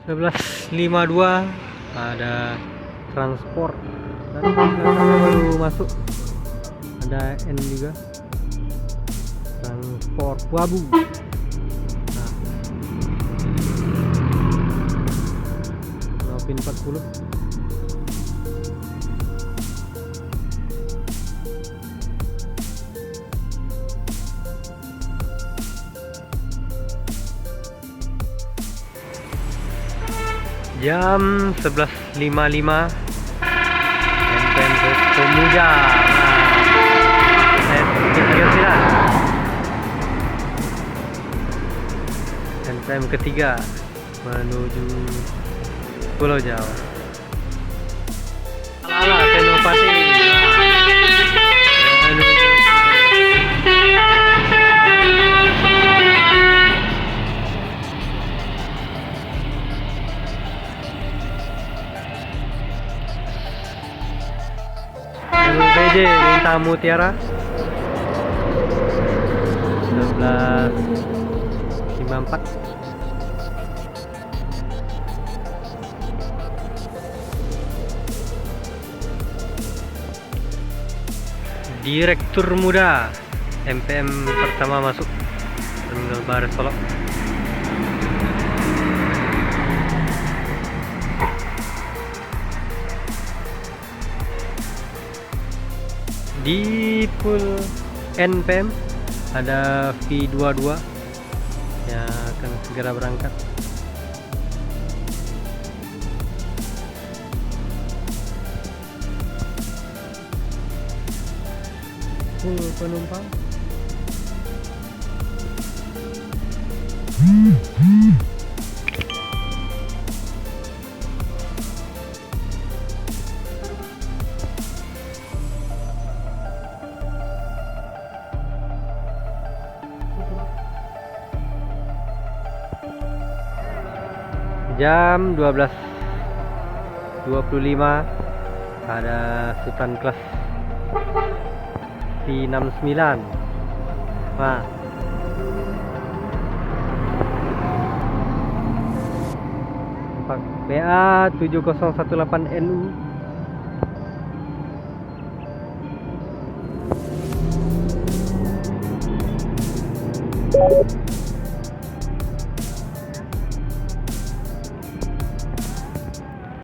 11.52 ada transport dan belakangnya baru masuk ada N juga, transport Wabu. Nah, Novin 40 jam 11.55 NPM Pemuda. Nah, NPM ketiga menuju Pulau Jawa. Ala Senopati menuju BJ Bintang Mutiara 12.54. Direktur Muda MPM pertama masuk Terminal Barat Solok. Di pool NPM ada V22 yang akan segera berangkat. Full penumpang. Jam 12.25 ada Sultan Class V69. Nah, BA 7018 NU.